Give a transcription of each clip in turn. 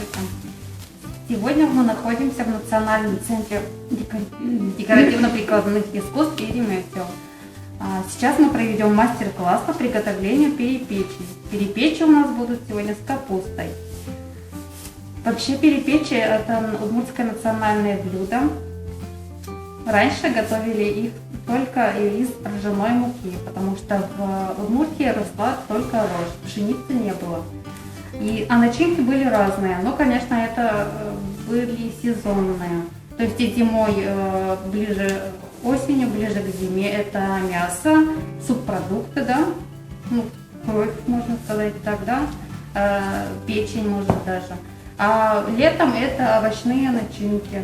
Здравствуйте! Сегодня мы находимся в Национальном центре декоративно-прикладных искусств Ереметьево. Сейчас мы проведем мастер-класс по приготовлению перепечи. Перепечи у нас будут сегодня с капустой. Вообще перепечи — это удмуртское национальное блюдо. Раньше готовили их только из ржаной муки, потому что в Удмуртии росла только рожь, пшеницы не было. А начинки были разные, но, конечно, это были сезонные. То есть и зимой, ближе осенью, ближе к зиме, это мясо, субпродукты, да, кровь, можно сказать так, да, печень, может, даже. А летом это овощные начинки.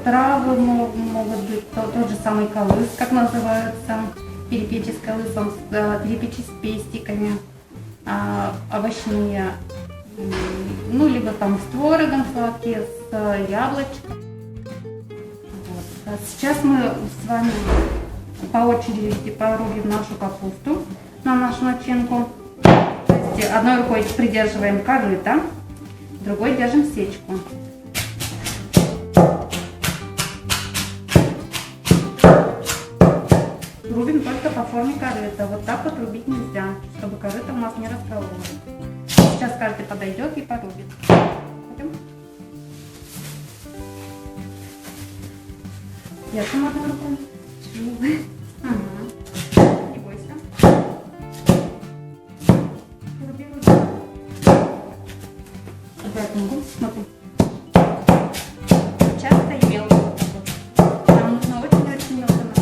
Травы могут быть, тот же самый колыс, как называется, перепечи с колысом, перепечи с пестиками, овощные, либо там с творогом сладкие, с яблочком. Вот. Сейчас мы с вами по очереди порубим нашу капусту на нашу начинку. То есть одной рукой придерживаем корыто, другой держим сечку. Рубим только по форме корыта. Вот так вот рубить нельзя, чтобы корыто у нас не раскололось. Сейчас каждый подойдет и порубит. Пойдем. Держим одной рукой. Ага. Не бойся. Руби, руби. Убрать ногу. Смотри. Часто и мелко. Нам нужно очень-очень мелко начать.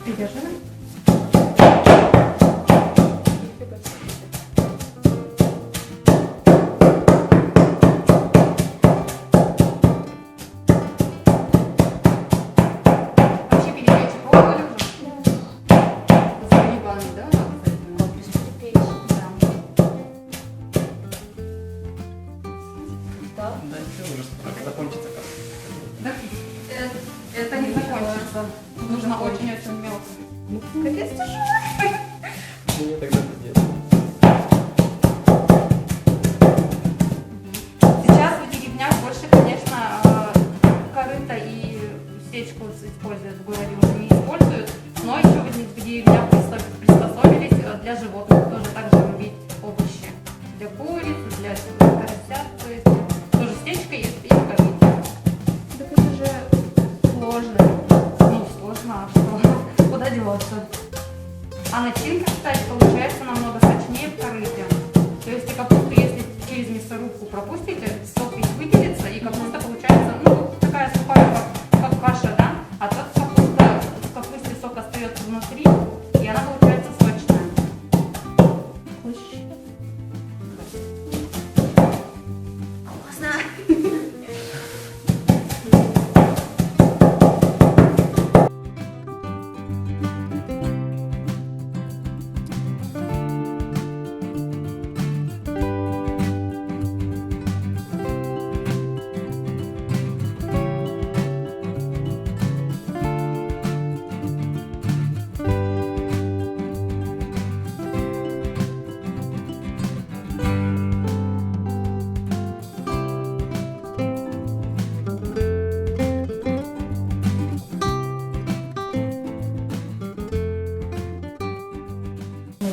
Придерживай. Вообще перепечь пробовали уже? Заебаны, да? Да, ничего, уже скоро закончится как. Да, это не закончится. Нужно очень-очень мелко. Капец тяжелый. Мне тогда это сделать. Сейчас в деревнях больше, конечно, корыто и сечку используют, в городе уже не используют, но еще в деревнях приспособились для животных тоже так же рубить овощи. Для куриц, для поросят, то есть тоже сечка есть и корыто. Так это же сложно. Сложно, а что? Куда деваться? А начинка, кстати, получается намного сочнее в корыте. То есть и капусту, если через мясорубку пропустите, сок весь выделится, и капуста получается, такая сухая, как каша, да? А тут в капусте сок остается внутри, и она получается сочная. Классно.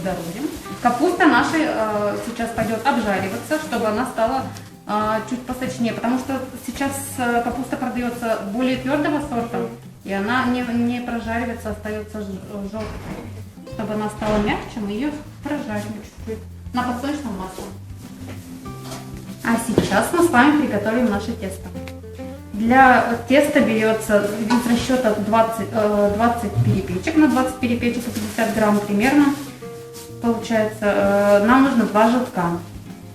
Дорогим. Капуста наша сейчас пойдет обжариваться, чтобы она стала чуть посочнее, потому что сейчас капуста продается более твердого сорта, и она не прожаривается, остается желтой. Чтобы она стала мягче, мы ее прожарим чуть-чуть на подсолнечном масле. А сейчас мы с вами приготовим наше тесто. Для теста берется из расчета 20 перепечек, на 20 перепечек по 50 грамм примерно. Получается, нам нужно 2 желтка.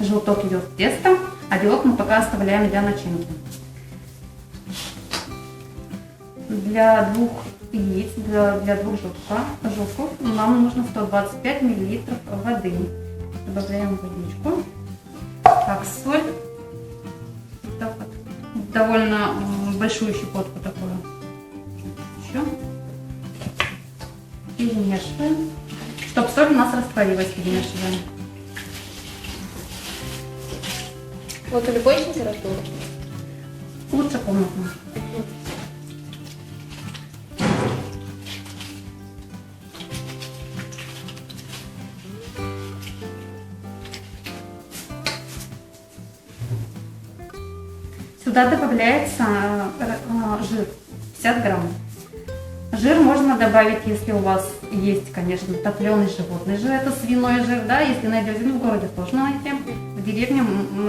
Желток идет в тесто, а белок мы пока оставляем для начинки. Для 2 яиц, для 2 желтков нам нужно 125 мл воды. Добавляем водичку. Так, соль. Так вот. Довольно большую щепотку такую. Еще. Перемешиваем. Чтобы соль у нас растворилась, перемешиваем. Вот у любой температуры. Лучше комнатную. Сюда добавляется жир 50 грамм. Жир можно добавить, если у вас есть, конечно, топленый животный жир, это свиной жир, да, если найдете, в городе сложно найти, в деревне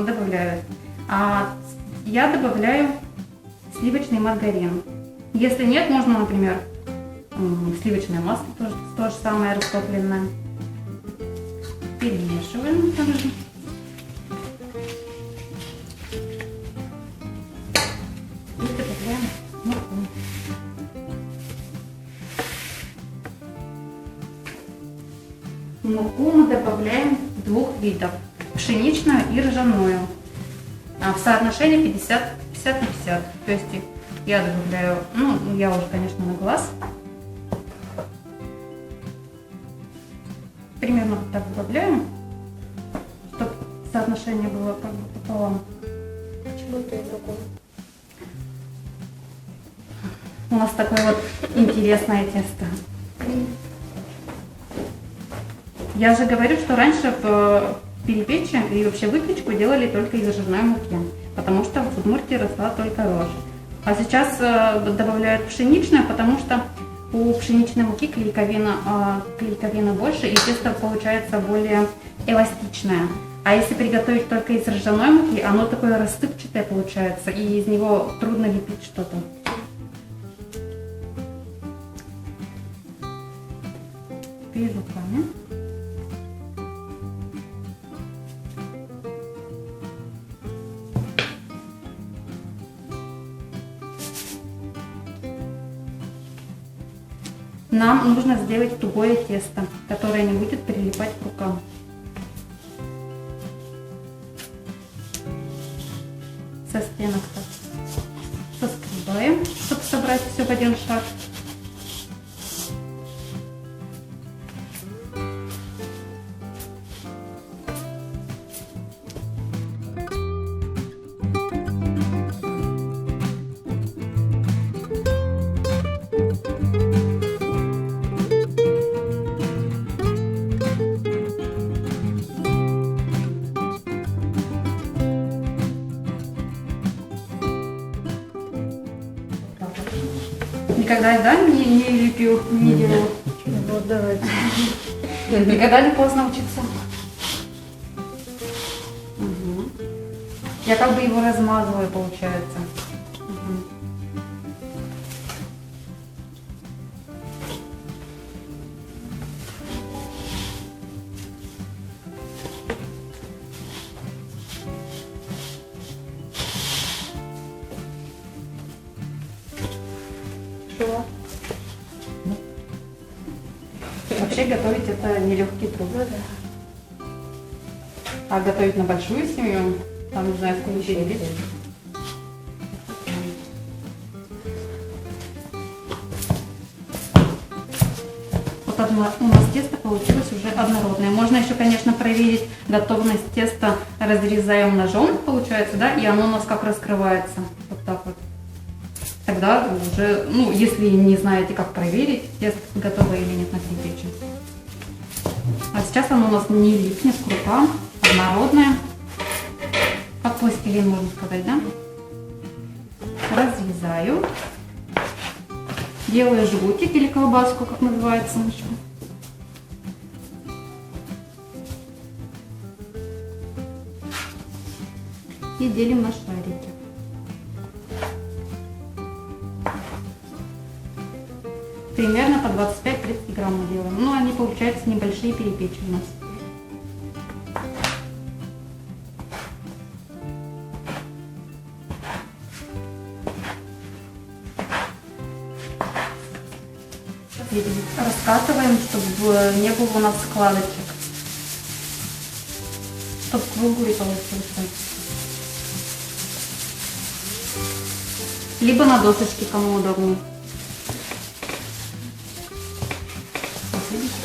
добавляют. А я добавляю сливочный маргарин. Если нет, можно, например, сливочное масло, то же самое растопленное. Перемешиваем также. И добавляем муку. Муку мы добавляем 2 видов, пшеничную и ржаную, в соотношении 50 на 50. То есть я добавляю, я уже, конечно, на глаз. Примерно вот так добавляю, чтобы соотношение было как бы пополам. Почему то и другое? У нас такое вот интересное тесто. Я же говорю, что раньше в перепечи и вообще выпечку делали только из ржаной муки, потому что в Удмуртии росла только рожь. А сейчас добавляют пшеничную, потому что у пшеничной муки клейковина больше и тесто получается более эластичное. А если приготовить только из ржаной муки, оно такое рассыпчатое получается, и из него трудно лепить что-то. Перед руками. Нам нужно сделать тугое тесто, которое не будет прилипать к рукам. Со стенок так соскребаем, чтобы собрать все в один шаг. Никогда, да, не лепил, не делал? Вот, давайте. Никогда не поздно учиться. Угу. Я как бы его размазываю, получается. Угу. Что? Вообще готовить это нелегкий труд. Ну да. А готовить на большую семью, там не знаю, сколько перебить. Вот у нас тесто получилось уже однородное. Можно еще, конечно, проверить готовность теста. Разрезаем ножом, получается, да, и оно у нас как раскрывается. Вот так вот. Тогда уже, если не знаете, как проверить, тесто готово или нет на перепечи. А сейчас оно у нас не липнет к рукам, однородное. Как пластилин, можно сказать, да? Разрезаю. Делаю жгутик или колбаску, как называется еще. И делим на шарики. Примерно по 25-30 грамм мы делаем. Ну, они получаются небольшие перепечи у нас. Раскатываем, чтобы не было у нас складочек. Чтобы круглый получился. Либо на досочке, кому удобнее.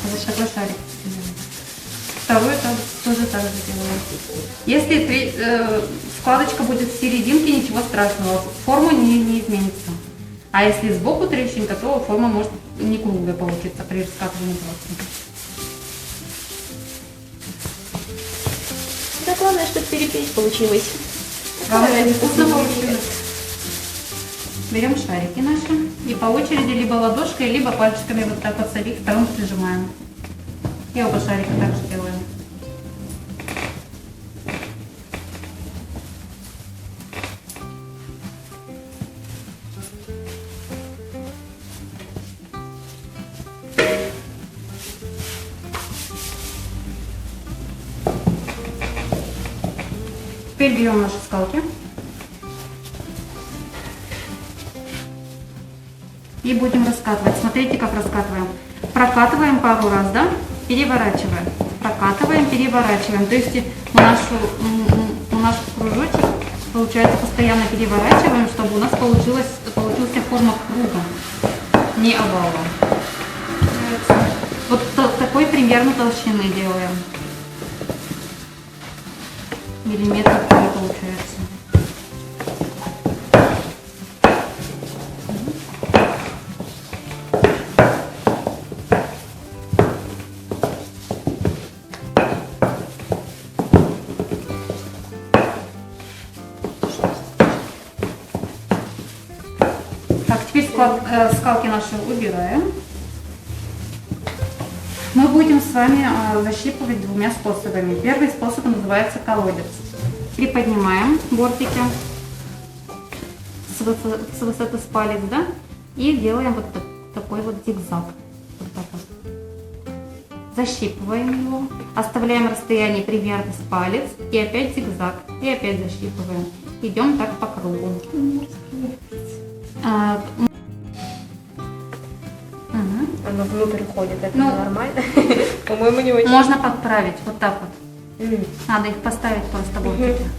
Вот такой шарик. Второй тоже так же делаем. Если складочка будет в серединке, ничего страшного, форма не изменится. А если сбоку трещинка, то форма может не круглая получиться при раскатывании просто. Да главное, чтобы перепечь получилось. Главное, вкусно получилось. Берем шарики наши и по очереди либо ладошкой, либо пальчиками вот так вот с обеих сторон прижимаем. И оба шарика также делаем. Теперь берем наши скалки и будем раскатывать. Смотрите, как раскатываем. Прокатываем пару раз, да? Переворачиваем. Прокатываем, переворачиваем. То есть наш кружочек, получается, постоянно переворачиваем, чтобы у нас получился форма круга, не овала. Вот такой примерно толщины делаем. Миллиметр получается. Так, теперь скалки наши убираем. Мы будем с вами защипывать двумя способами. Первый способ называется колодец. Приподнимаем бортики с высоты с палец, да, и делаем вот такой вот зигзаг. Вот так вот. Защипываем его, оставляем расстояние примерно с палец и опять зигзаг, и опять защипываем. Идем так по кругу. Оно внутрь ходит, это нормально? По-моему, не очень. Можно подправить, вот так вот. Надо их поставить просто бортики.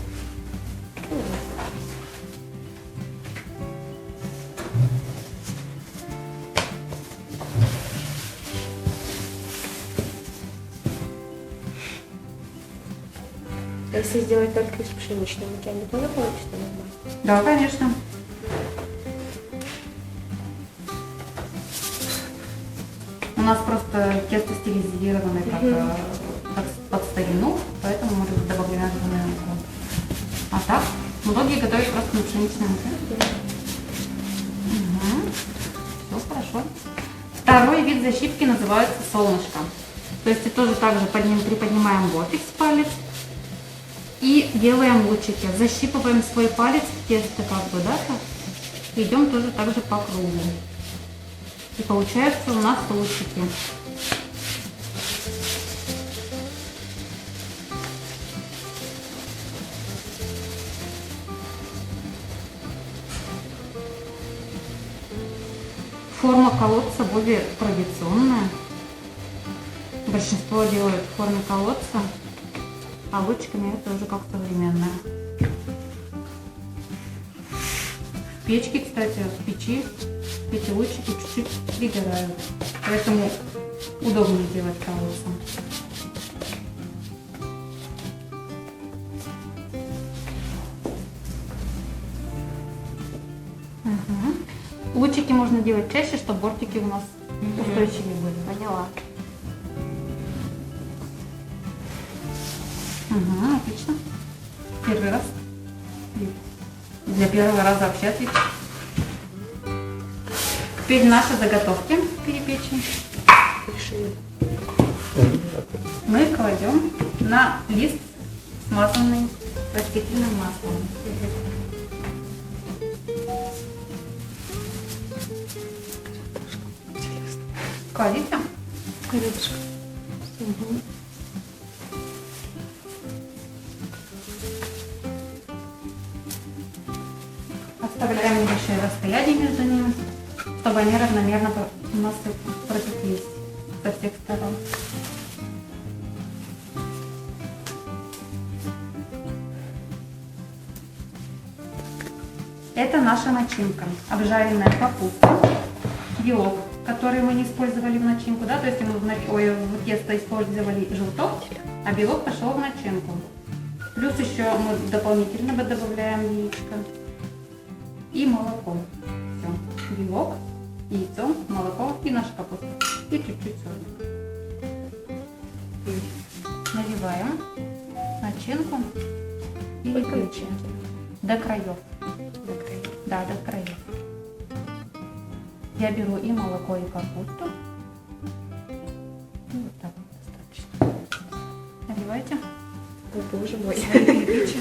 Если сделать только из пшеничной муки, они тоже получится нормально? Да, конечно. У нас просто тесто стилизированное как под старину, поэтому мы добавляем муку. А так, многие готовят просто на пшеничной муке. Все хорошо. Второй вид защипки называется солнышко. То есть тоже также приподнимаем бортик с палец и делаем лучики. Защипываем свой палец в тесто как бы, да, так. Идем тоже так же по кругу. И получается у нас лучики. Форма колодца более традиционная. Большинство делают в форме колодца, а лучиками это уже как современное. В печке, кстати, в печи эти лучики чуть-чуть пригорают, поэтому удобнее делать колодцем. Лучики можно делать чаще, чтобы бортики у нас устойчивее были. Поняла. Отлично. Первый раз. Для первого раза вообще отлично. Теперь наши заготовки перепечи мы кладем на лист, смазанный растительным маслом. кладите. Рыбушка. Угу. Оставляем небольшое расстояние между ними, чтобы они равномерно пропеклись со всех сторон. Это наша начинка. Обжаренная капуста, белок, который мы не использовали в начинку, да, то есть мы в тесто использовали желток, а белок пошел в начинку. Плюс еще мы дополнительно добавляем яичко и молоко. Все. Белок, яйцо, молоко и наша капуста. И чуть-чуть соли. Наливаем начинку и включаем до краев. Да, до краев. Я беру и молоко, и капусту. И вот так вот достаточно. Наливайте. О, боже мой. Перепечи.